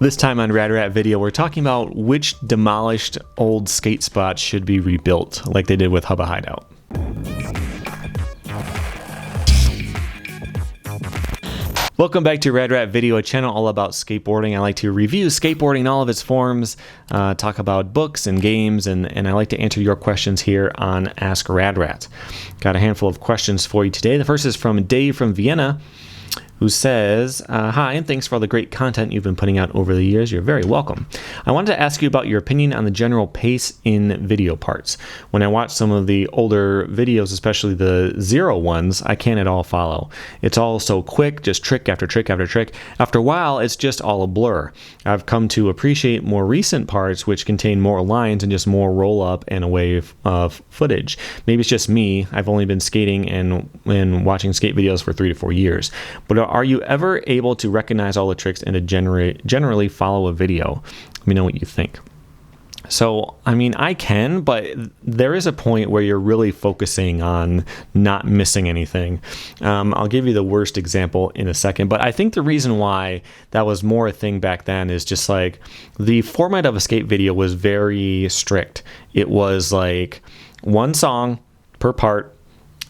This time on Rad Rat Video, we're talking about which demolished old skate spots should be rebuilt, like they did with Hubba Hideout. Welcome back to Rad Rat Video, a channel all about skateboarding. I like to review skateboarding in all of its forms, talk about books and games, and I like to answer your questions here on Ask Rad Rat. Got a handful of questions for you today. The first is from Dave from Vienna, who says, hi, and thanks for all the great content you've been putting out over the years. You're very welcome. I wanted to ask you about your opinion on the general pace in video parts. When I watch some of the older videos, especially the zero ones, I can't at all follow. It's all so quick, just trick after trick after trick. After a while, it's just all a blur. I've come to appreciate more recent parts, which contain more lines and just more roll up and a wave of footage. Maybe it's just me. I've only been skating and watching skate videos for 3 to 4 years. But are you ever able to recognize all the tricks and to generally follow a video? Let me know what you think. So, I mean, I can, but there is a point where you're really focusing on not missing anything. I'll give you the worst example in a second, but I think the reason why that was more a thing back then is just like the format of a skate video was very strict. It was like one song per part.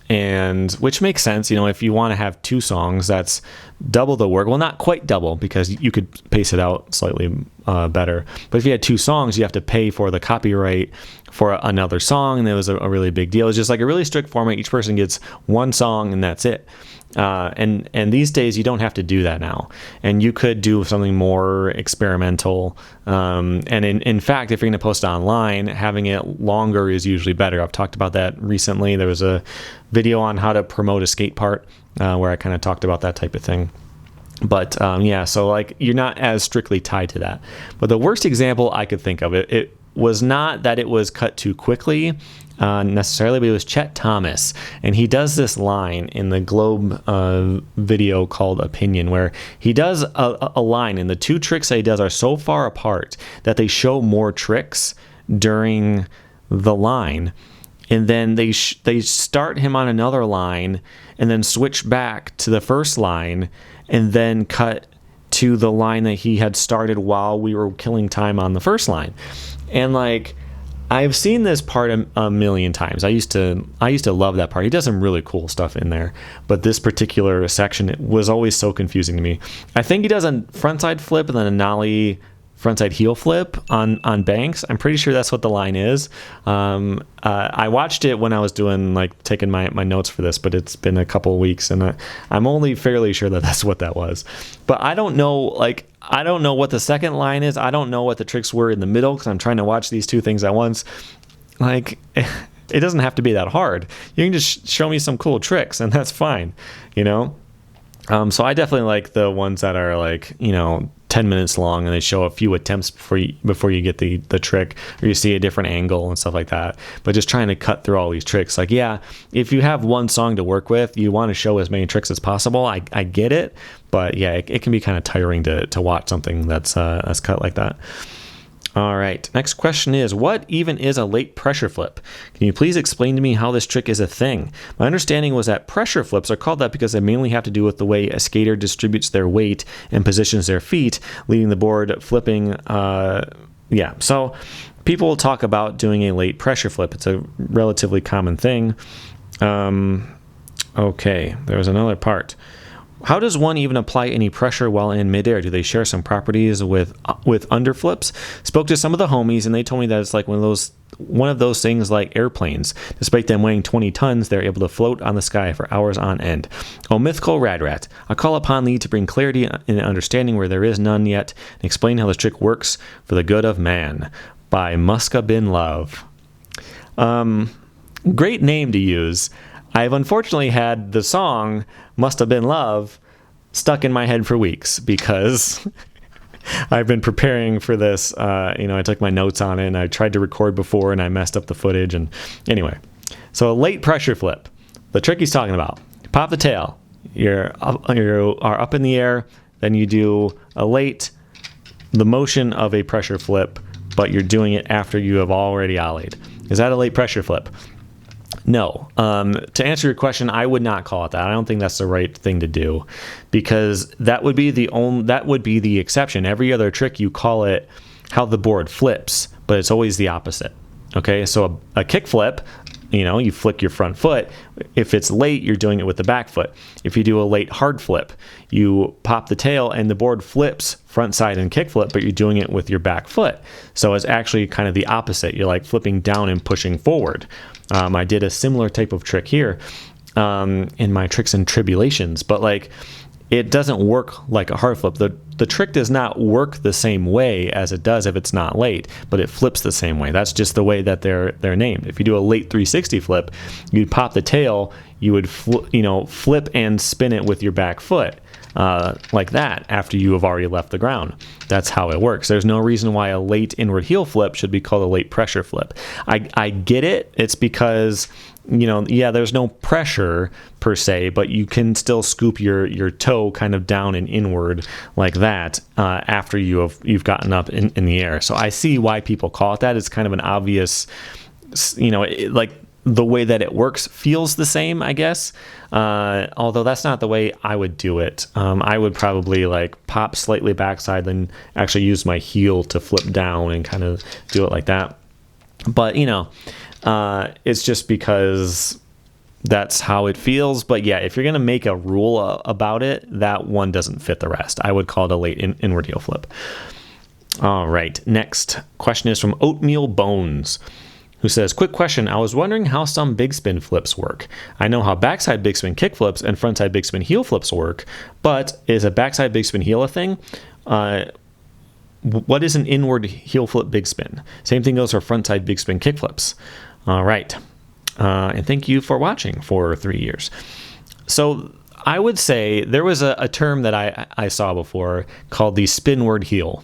And which makes sense, you know, if you want to have 2 songs, that's double the work. Well, not quite double, because you could pace it out slightly better. But if you had 2 songs, you have to pay for the copyright for another song, and it was a really big deal. It's just like a really strict format. Each person gets 1 song, and that's it. And these days, you don't have to do that now. And you could do something more experimental. And in fact, if you're going to post it online, having it longer is usually better. I've talked about that recently. There was a video on how to promote a skate part where I kind of talked about that type of thing. But yeah, so like you're not as strictly tied to that. But the worst example I could think of, it was not that it was cut too quickly necessarily, but it was Chet Thomas. And he does this line in the Globe video called Opinion, where he does a line, and the 2 tricks that he does are so far apart that they show more tricks during the line. And then they start him on another line and then switch back to the first line and then cut to the line that he had started while we were killing time on the first line. And like, I've seen this part a million times. I used to love that part. He does some really cool stuff in there, but this particular section was always so confusing to me. I think he does a frontside flip and then a nollie frontside heel flip on banks. I'm pretty sure that's what the line is. I watched it when I was taking my notes for this, but it's been a couple of weeks, and I'm only fairly sure that that's what that was. But I don't know, I don't know what the second line is. I don't know what the tricks were in the middle, because I'm trying to watch these 2 things at once. Like, it doesn't have to be that hard. You can just show me some cool tricks, and that's fine, you know? So I definitely like the ones that are like, you know, 10 minutes long, and they show a few attempts before you get the trick, or you see a different angle and stuff like that. But just trying to cut through all these tricks, like, yeah, if you have 1 song to work with, you want to show as many tricks as possible. I get it, but yeah, it can be kind of tiring to watch something that's cut like that. All right, next question is, what even is a late pressure flip? Can you please explain to me how this trick is a thing? My understanding was that pressure flips are called that because they mainly have to do with the way a skater distributes their weight and positions their feet, leaving the board flipping. Yeah, so people will talk about doing a late pressure flip. It's a relatively common thing. Okay, there's another part. How does one even apply any pressure while in midair? Do they share some properties with underflips? Spoke to some of the homies, and they told me that it's like one of those things like airplanes. Despite them weighing 20 tons, they're able to float on the sky for hours on end. Oh, mythical Rad Rat, I call upon thee to bring clarity and understanding where there is none yet, and explain how this trick works for the good of man. By Muska Bin Love. Great name to use. I've unfortunately had the song Must Have Been Love stuck in my head for weeks, because I've been preparing for this. I took my notes on it, and I tried to record before, and I messed up the footage. And anyway, so a late pressure flip. The trick he's talking about. You pop the tail. You are up in the air. Then you do the motion of a pressure flip, but you're doing it after you have already ollied. Is that a late pressure flip? No. To answer your question, I would not call it that. I don't think that's the right thing to do, because that would be the exception. Every other trick you call it how the board flips, but it's always the opposite. Okay, so a kick flip, you flick your front foot. If it's late, you're doing it with the back foot. If you do a late hard flip, you pop the tail and the board flips front side and kick flip, but you're doing it with your back foot. So it's actually kind of the opposite. You're like flipping down and pushing forward. I did a similar type of trick here in my Tricks and Tribulations, but like it doesn't work like a hard flip. The trick does not work the same way as it does if it's not late, but it flips the same way. That's just the way that they're named. If you do a late 360 flip, you'd pop the tail, you would flip and spin it with your back foot like that after you have already left the ground. That's how it works. There's no reason why a late inward heel flip should be called a late pressure flip. I get it. It's because there's no pressure per se, but you can still scoop your toe kind of down and inward like that after you've gotten up in the air. So I see why people call it that. It's kind of an obvious, like the way that it works feels the same, I guess. Although that's not the way I would do it. I would probably like pop slightly backside, then actually use my heel to flip down and kind of do it like that. But it's just because that's how it feels. But yeah, if you're going to make a rule about it, that one doesn't fit the rest. I would call it a late inward heel flip. All right. Next question is from Oatmeal Bones, who says, quick question. I was wondering how some big spin flips work. I know how backside big spin kick flips and frontside big spin heel flips work, but is a backside big spin heel a thing? What is an inward heel flip big spin? Same thing goes for frontside big spin kick flips. All right. And thank you for watching for 3 years. So I would say there was a term that I saw before called the spinward heel.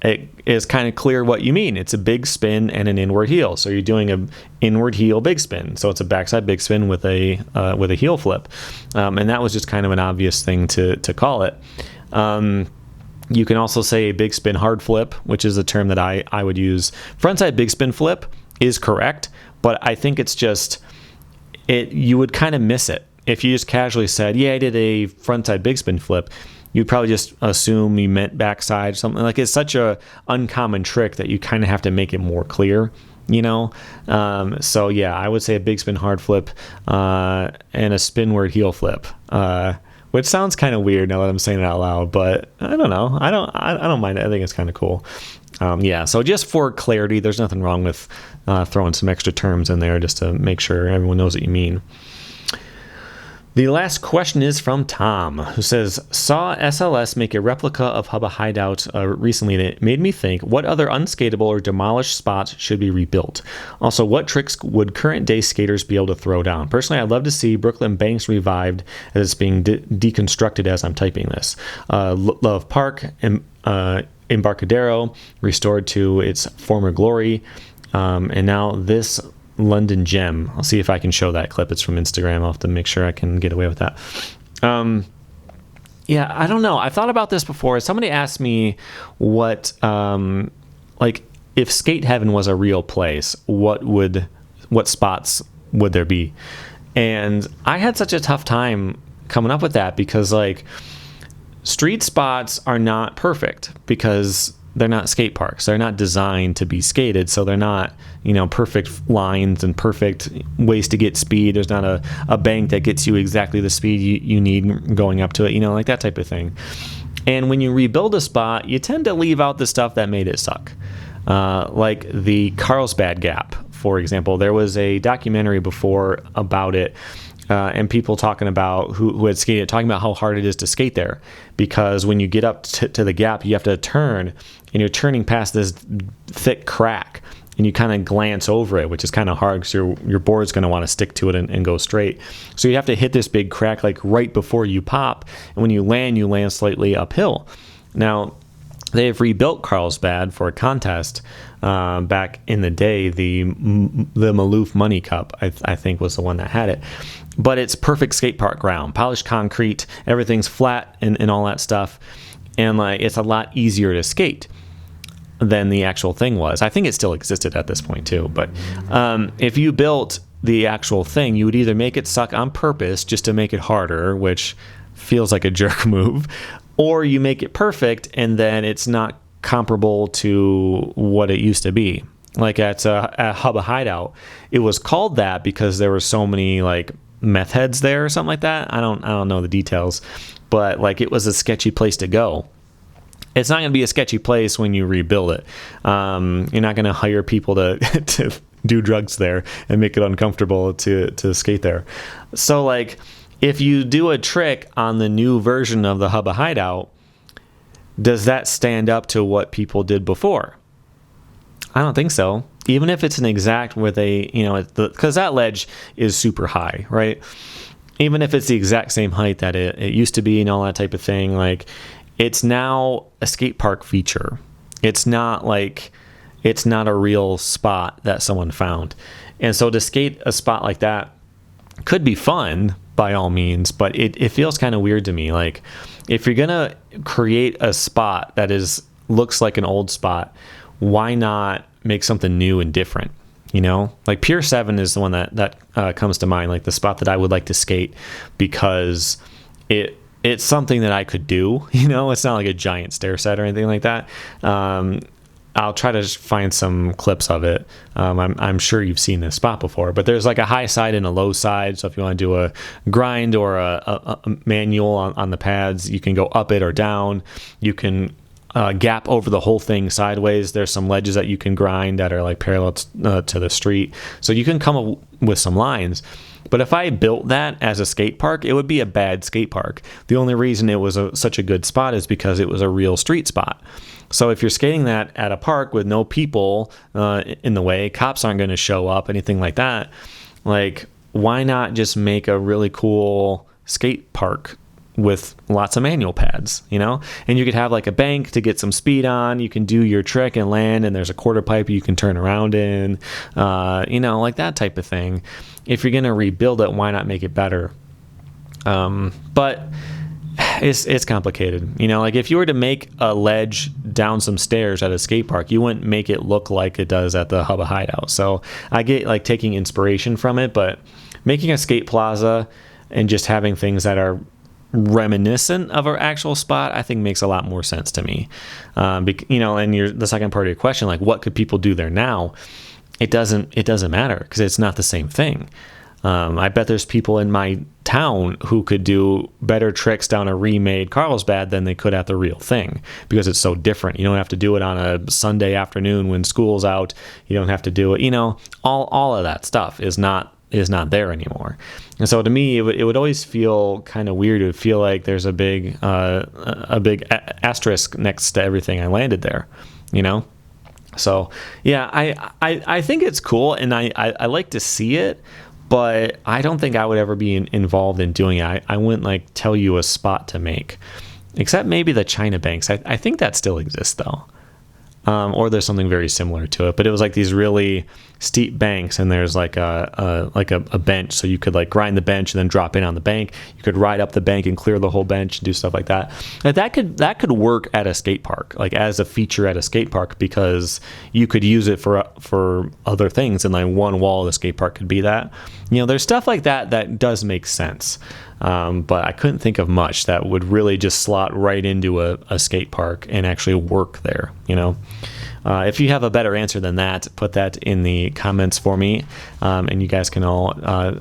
It is kind of clear what you mean. It's a big spin and an inward heel. So you're doing an inward heel big spin. So it's a backside big spin with a heel flip. And that was just kind of an obvious thing to call it. You can also say a big spin hard flip, which is a term that I would use. Frontside big spin flip is correct, but I think it's just you would kind of miss it. If you just casually said, yeah, I did a frontside big spin flip, you'd probably just assume you meant backside, something like it's such a uncommon trick that you kind of have to make it more clear, So yeah, I would say a big spin hard flip and a spinward heel flip, which sounds kind of weird now that I'm saying it out loud, but I don't know. I don't mind it. I think it's kind of cool. Yeah, so just for clarity, there's nothing wrong with throwing some extra terms in there just to make sure everyone knows what you mean. The last question is from Tom, who says, saw SLS make a replica of Hubba Hideout recently, and it made me think, what other unskatable or demolished spots should be rebuilt? Also, what tricks would current day skaters be able to throw down? Personally, I'd love to see Brooklyn Banks revived as it's being deconstructed as I'm typing this. Love Park and Embarcadero restored to its former glory. And now this London Gem. I'll see if I can show that clip. It's from Instagram. I'll have to make sure I can get away with that. Yeah, I don't know. I've thought about this before. Somebody asked me what, like, if Skate Heaven was a real place, what spots would there be? And I had such a tough time coming up with that because, like, street spots are not perfect because they're not skate parks. They're not designed to be skated, so they're not, perfect lines and perfect ways to get speed. There's not a bank that gets you exactly the speed you need going up to it, like that type of thing. And when you rebuild a spot, you tend to leave out the stuff that made it suck. Like the Carlsbad Gap, for example. There was a documentary before about it, and people talking about who had skated, talking about how hard it is to skate there, because when you get up to the gap, you have to turn, and you're turning past this thick crack, and you kind of glance over it, which is kind of hard because your board's going to want to stick to it and go straight. So you have to hit this big crack like right before you pop, and when you land slightly uphill. Now, they've rebuilt Carlsbad for a contest back in the day. The Maloof Money Cup, I think, was the one that had it. But it's perfect skate park ground, polished concrete, everything's flat and all that stuff. And it's a lot easier to skate than the actual thing was. I think it still existed at this point too. But if you built the actual thing, you would either make it suck on purpose just to make it harder, which feels like a jerk move, or you make it perfect and then it's not comparable to what it used to be. Like at Hubba Hideout, it was called that because there were so many like meth heads there or something like that. I don't know the details, but like it was a sketchy place to go. It's not going to be a sketchy place when you rebuild it. You're not going to hire people to to do drugs there and make it uncomfortable to skate there. So like if you do a trick on the new version of the Hubba Hideout, does that stand up to what people did before? I don't think so. Even if it's an exact where they, because that ledge is super high, right? Even if it's the exact same height that it used to be and all that type of thing, like it's now a skate park feature. It's not a real spot that someone found. And so to skate a spot like that could be fun by all means, but it feels kind of weird to me. Like if you're going to create a spot that looks like an old spot, why not make something new and different? Like Pier 7 is the one that comes to mind, like the spot that I would like to skate because it's something that I could do. It's not like a giant stair set or anything like that. I'll try to find some clips of it. I'm sure you've seen this spot before, but there's like a high side and a low side. So if you want to do a grind or a manual on the pads, you can go up it or down. You can gap over the whole thing sideways. There's some ledges that you can grind that are like parallel to the street. So you can come up with some lines. But if I built that as a skate park, it would be a bad skate park. The only reason it was such a good spot is because it was a real street spot. So if you're skating that at a park with no people in the way, cops aren't going to show up, anything like that, like why not just make a really cool skate park with lots of manual pads, and you could have like a bank to get some speed on. You can do your trick and land, and there's a quarter pipe you can turn around in, like that type of thing. If you're going to rebuild it, why not make it better? But it's complicated. Like if you were to make a ledge down some stairs at a skate park, you wouldn't make it look like it does at the Hubba Hideout. So I get like taking inspiration from it, but making a skate plaza and just having things that are reminiscent of our actual spot, I think makes a lot more sense to me. And the second part of your question, like what could people do there now? It doesn't matter because it's not the same thing. I bet there's people in my town who could do better tricks down a remade Carlsbad than they could at the real thing because it's so different. You don't have to do it on a Sunday afternoon when school's out. You don't have to do it. All of that stuff is not there anymore. And so to me, it would always feel kind of weird. It would feel like there's a big asterisk next to everything I landed there, So yeah, I think it's cool and I like to see it, but I don't think I would ever be involved in doing it. I wouldn't like tell you a spot to make, except maybe the China banks. I think that still exists though. Or there's something very similar to it, but it was like these really steep banks, and there's like a bench, so you could like grind the bench and then drop in on the bank. You could ride up the bank and clear the whole bench and do stuff like that. And that could work at a skate park, like as a feature at a skate park, because you could use it for other things, and like one wall of the skate park could be that. There's stuff like that does make sense. But I couldn't think of much that would really just slot right into a skate park and actually work there, If you have a better answer than that, put that in the comments for me, and you guys can all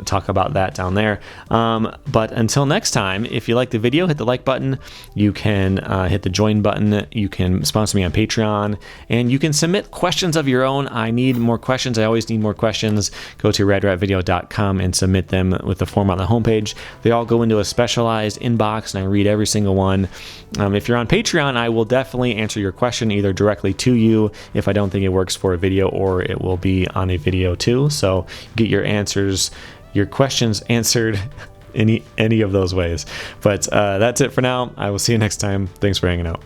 talk about that down there. But until next time, if you like the video, hit the like button. You can hit the join button. You can sponsor me on Patreon, and you can submit questions of your own. I need more questions. I always need more questions. Go to radratvideo.com and submit them with the form on the homepage. They all go into a specialized inbox, and I read every single one. If you're on Patreon, I will definitely answer your question either directly to you if I don't think it works for a video, or it will be on a video too. So get your questions answered any of those ways. But that's it for now. I will see you next time. Thanks for hanging out.